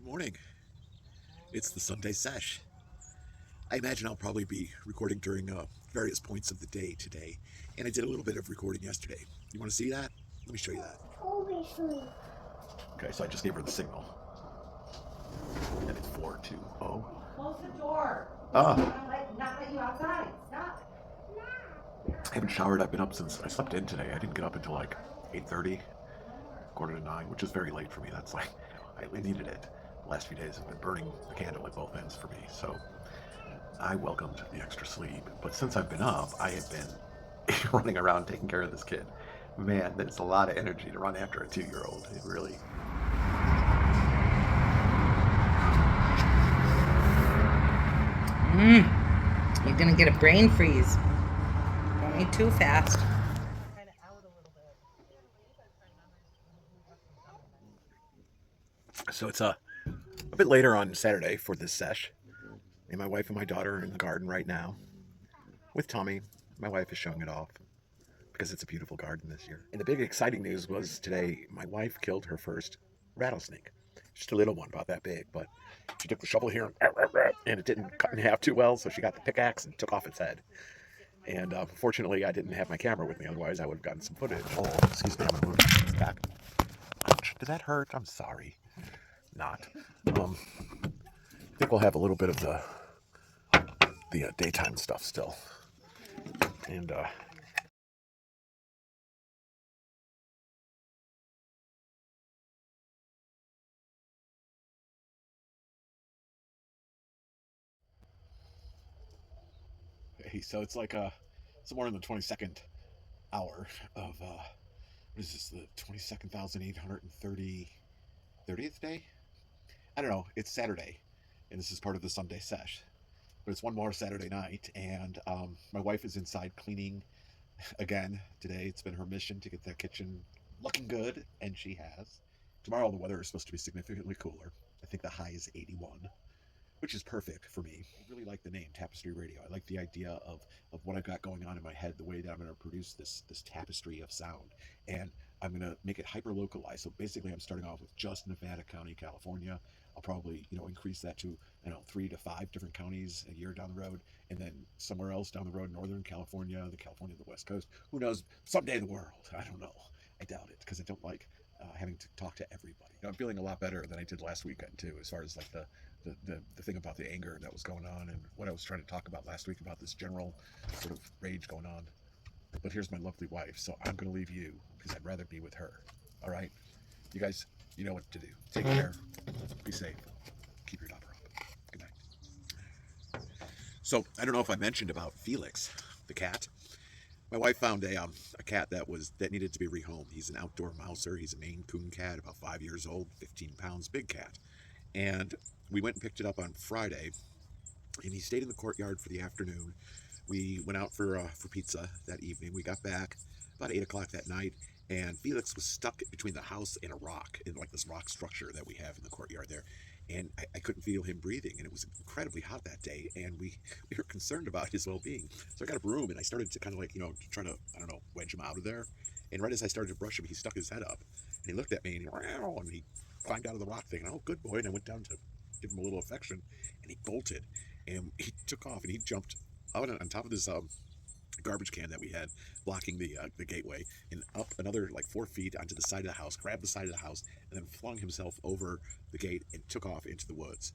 morning. It's the Sunday Sesh. I imagine I'll probably be recording during various points of the day today, and I did a little bit of recording yesterday. You want to see that? Let me show you that. Obviously. Okay, so I just gave her the signal, and it's 420. Close the door. Ah, Not let you outside. Stop. I haven't showered. I've been up since I slept in today. I didn't get up until like 8:30, quarter to 9, which is very late for me. That's like, I needed it. The last few days have been burning the candle at both ends for me, so I welcomed the extra sleep. But since I've been up, I have been running around taking care of this kid. Man, that's a lot of energy to run after a 2-year-old. It really. You're gonna get a brain freeze. Don't eat too fast. Kind of out a little bit. So it's a bit later on Saturday for this sesh. And my wife and my daughter are in the garden right now with Tommy. My wife is showing it off because it's a beautiful garden this year. And the big exciting news was today my wife killed her first rattlesnake. Just a little one, about that big, but she took the shovel here and it didn't cut in half too well, so she got the pickaxe and took off its head. And fortunately, I didn't have my camera with me, otherwise I would have gotten some footage. Oh, excuse me, I'm gonna move this back. Ouch, did that hurt? I'm sorry. Not. I think we'll have a little bit of the daytime stuff still. And hey, so it's like somewhere in the 22nd hour of what is this, the 22,830 30th day? I don't know. It's Saturday, and this is part of the Sunday sesh. But it's one more Saturday night, and my wife is inside cleaning again today. It's been her mission to get the kitchen looking good, and she has. Tomorrow the weather is supposed to be significantly cooler. I think the high is 81, which is perfect for me. I really like the name Tapestry Radio. I like the idea of what I've got going on in my head, the way that I'm going to produce this tapestry of sound, and I'm going to make it hyper localized. So basically, I'm starting off with just Nevada County, California. I'll probably increase that to 3 to 5 different counties a year down the road, and then somewhere else down the road, Northern California, the West Coast. Who knows? Someday the world. I don't know. I doubt it because I don't like having to talk to everybody. I'm feeling a lot better than I did last weekend too, as far as like the thing about the anger that was going on and what I was trying to talk about last week about this general sort of rage going on. But here's my lovely wife, so I'm going to leave you because I'd rather be with her. All right? You guys, you know what to do. Take care. Be safe. Keep your daughter up. Good night. So I don't know if I mentioned about Felix, the cat. My wife found a cat that needed to be rehomed. He's an outdoor mouser. He's a Maine Coon cat, about 5 years old, 15 pounds, big cat. And we went and picked it up on Friday, and he stayed in the courtyard for the afternoon. We went out for pizza that evening. We got back about 8 o'clock that night, and Felix was stuck between the house and a rock, in like this rock structure that we have in the courtyard there. And I couldn't feel him breathing, and it was incredibly hot that day, and we were concerned about his well-being. So I got a broom, and I started to kind of like, try to, I don't know, wedge him out of there. And right as I started to brush him, he stuck his head up, and he looked at me, and he climbed out of the rock thing. And oh, good boy. And I went down to give him a little affection, and he bolted, and he took off, and he jumped out on top of this garbage can that we had blocking the gateway, and up another like 4 feet onto the side of the house, grabbed the side of the house, and then flung himself over the gate and took off into the woods.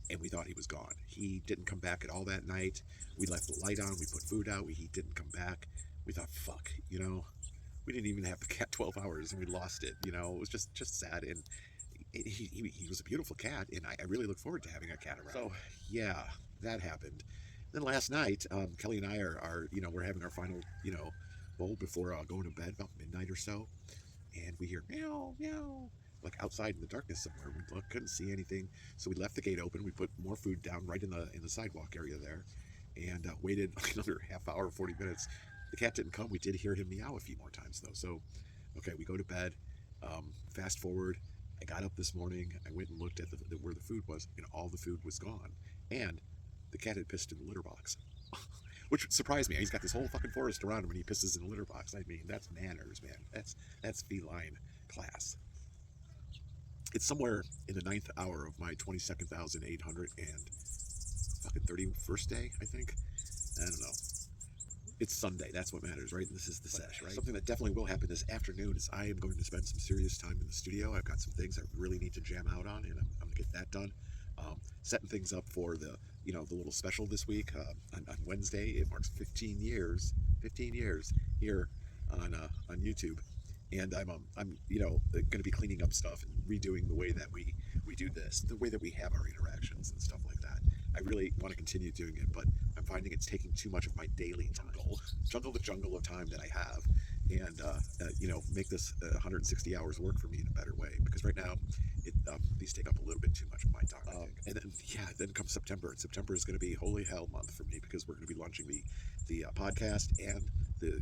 And we thought he was gone. He didn't come back at all that night. We left the light on. We put food out. He didn't come back. We thought, fuck, we didn't even have the cat 12 hours, and we lost it. It was just sad. And he was a beautiful cat, and I really look forward to having a cat around. So yeah, that happened. Then last night, Kelly and I are we're having our final bowl before going to bed about midnight or so, and we hear meow meow like outside in the darkness somewhere. We couldn't see anything, so we left the gate open. We put more food down right in the sidewalk area there, and waited like another half hour, 40 minutes. The cat didn't come. We did hear him meow a few more times though. So okay, we go to bed. Fast forward. I got up this morning. I went and looked at where the food was, and all the food was gone. And the cat had pissed in the litter box, which surprised me. He's got this whole fucking forest around him, and he pisses in the litter box. I mean, that's manners, man. That's feline class. It's somewhere in the ninth hour of my 22,831st day, I think. I don't know. It's Sunday. That's what matters, right? This is the sesh, right? Something that definitely will happen this afternoon is I am going to spend some serious time in the studio. I've got some things I really need to jam out on, and I'm going to get that done. Setting things up for the little special this week on Wednesday. It marks 15 years here on YouTube, and I'm going to be cleaning up stuff and redoing the way that we do this, the way that we have our interactions and stuff like that. I really want to continue doing it, but I'm finding it's taking too much of my daily time. Juggle the jungle of time that I have, and make this 160 hours work for me in a better way. Because right now, these take up a little bit too much of my time. And then comes September. And September is going to be holy hell month for me because we're going to be launching the podcast and the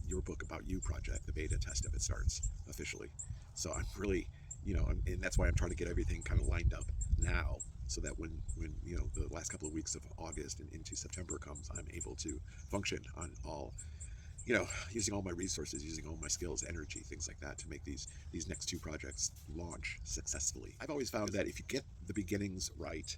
Your Book About You project. The beta test of it starts officially. So I'm really, and that's why I'm trying to get everything kind of lined up now, so that when the last couple of weeks of August and into September comes, I'm able to function on all, using all my resources, using all my skills, energy, things like that, to make these next two projects launch successfully. I've always found that if you get the beginnings right,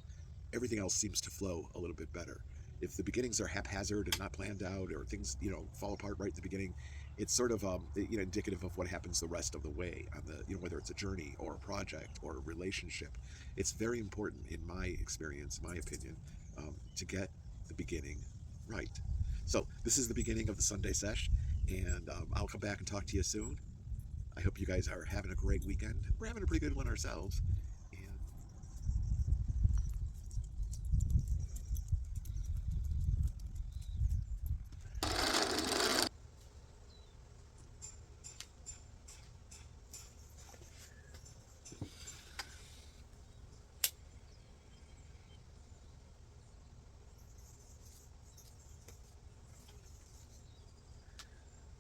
everything else seems to flow a little bit better. If the beginnings are haphazard and not planned out, or things fall apart right at the beginning, it's sort of indicative of what happens the rest of the way on the whether it's a journey or a project or a relationship. It's very important, in my experience, my opinion, to get the beginning right. So this is the beginning of the Sunday Sesh, and I'll come back and talk to you soon. I hope you guys are having a great weekend. We're having a pretty good one ourselves. And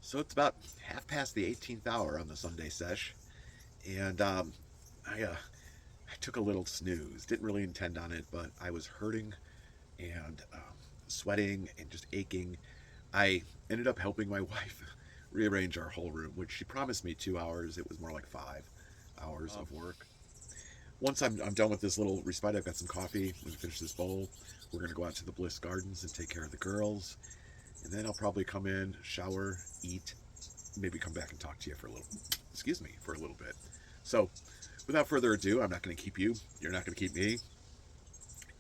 so it's about half past the 18th hour on the Sunday Sesh, and I took a little snooze. Didn't really intend on it, but I was hurting and sweating and just aching. I ended up helping my wife rearrange our whole room, which she promised me 2 hours. It was more like 5 hours of work. Once I'm done with this little respite, I've got some coffee. I'm going to finish this bowl. We're going to go out to the Bliss Gardens and take care of the girls. And then I'll probably come in, shower, eat, maybe come back and talk to you for a little bit. So, without further ado, I'm not going to keep you. You're not going to keep me.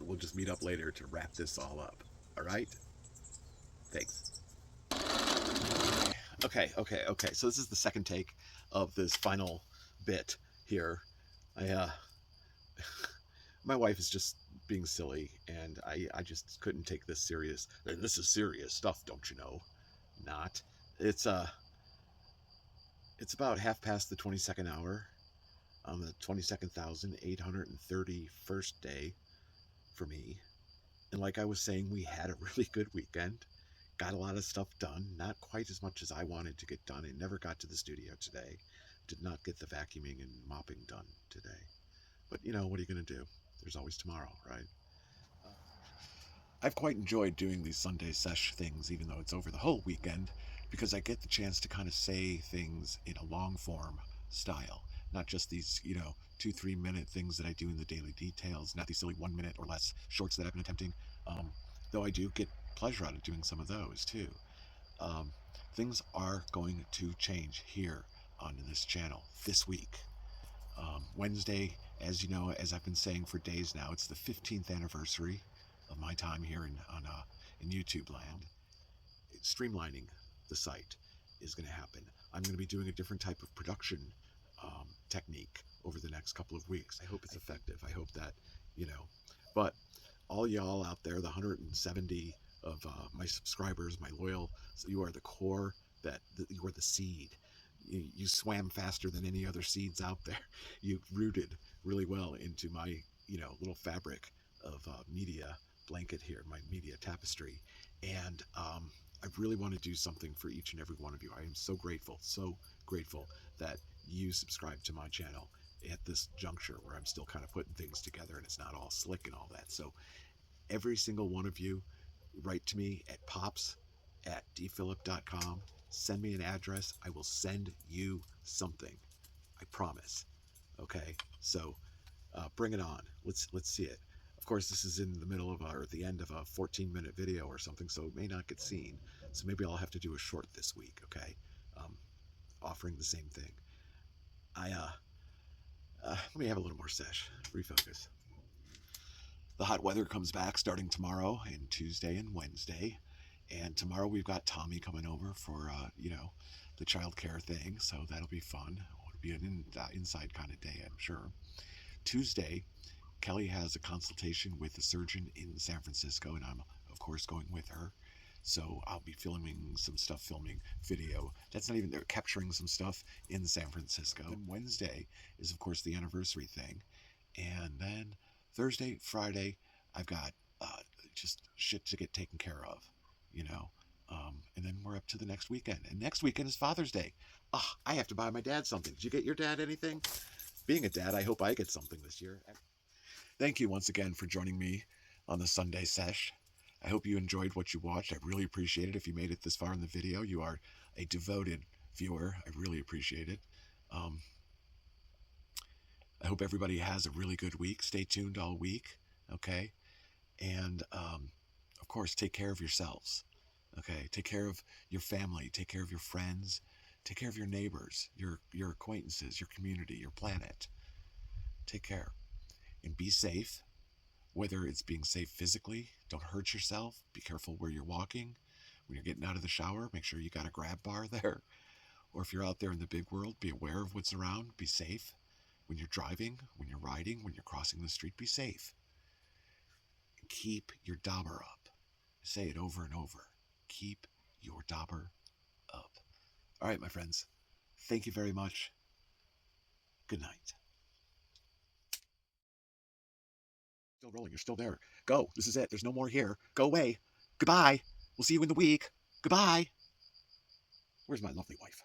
We'll just meet up later to wrap this all up. All right? Thanks. Okay. So this is the second take of this final bit here. My wife is just being silly, and I just couldn't take this serious. And this is serious stuff, don't you know? Not. It's about half past the 22nd hour on the 22,831st day for me. And like I was saying, we had a really good weekend. Got a lot of stuff done. Not quite as much as I wanted to get done. I never got to the studio today. Did not get the vacuuming and mopping done today. But what are you going to do? There's always tomorrow, right? I've quite enjoyed doing these Sunday Sesh things, even though it's over the whole weekend, because I get the chance to kind of say things in a long form style, not just these, 2-3 minute things that I do in the daily details, not these silly 1 minute or less shorts that I've been attempting, though I do get pleasure out of doing some of those too. Things are going to change here on this channel this week. Wednesday, as you know, as I've been saying for days now, it's the 15th anniversary of my time here in YouTube land. Streamlining the site is going to happen. I'm going to be doing a different type of production technique over the next couple of weeks. I hope it's effective. I hope that, but all y'all out there, the 170 of my subscribers, my loyal, so you are the core, you are the seed. You swam faster than any other seeds out there. You rooted really well into my, little fabric of media blanket here, my media tapestry. And I really want to do something for each and every one of you. I am so grateful that you subscribe to my channel at this juncture where I'm still kind of putting things together and it's not all slick and all that. So every single one of you, write to me at pops@dphilip.com. Send me an address. I will send you something. I promise. Okay, so bring it on. Let's see it. Of course, this is in the middle of or at the end of a 14-minute video or something, so it may not get seen. So maybe I'll have to do a short this week. Okay, um, offering the same thing. Let me have a little more sesh. Refocus. The hot weather comes back starting tomorrow and Tuesday and Wednesday. And tomorrow we've got Tommy coming over for, the child care thing. So that'll be fun. It'll be an inside kind of day, I'm sure. Tuesday, Kelly has a consultation with a surgeon in San Francisco, and I'm, of course, going with her. So I'll be filming some stuff, filming video. That's not even, they're capturing some stuff in San Francisco. And Wednesday is, of course, the anniversary thing. And then Thursday, Friday, I've got just shit to get taken care of, you know. And then we're up to the next weekend. And next weekend is Father's Day. Oh, I have to buy my dad something. Did you get your dad anything? Being a dad, I hope I get something this year. Thank you once again for joining me on the Sunday Shesh. I hope you enjoyed what you watched. I really appreciate it. If you made it this far in the video, you are a devoted viewer. I really appreciate it. I hope everybody has a really good week. Stay tuned all week, okay? And, of course, take care of yourselves, okay? Take care of your family. Take care of your friends. Take care of your neighbors, your acquaintances, your community, your planet. Take care. And be safe, whether it's being safe physically. Don't hurt yourself. Be careful where you're walking. When you're getting out of the shower, make sure you got a grab bar there. Or if you're out there in the big world, be aware of what's around. Be safe. When you're driving, when you're riding, when you're crossing the street, be safe. Keep your dauber up. Say it over and over. Keep your dauber up. All right, my friends. Thank you very much. Good night. Still rolling. You're still there. Go. This is it. There's no more here. Go away. Goodbye. We'll see you in the week. Goodbye. Where's my lovely wife?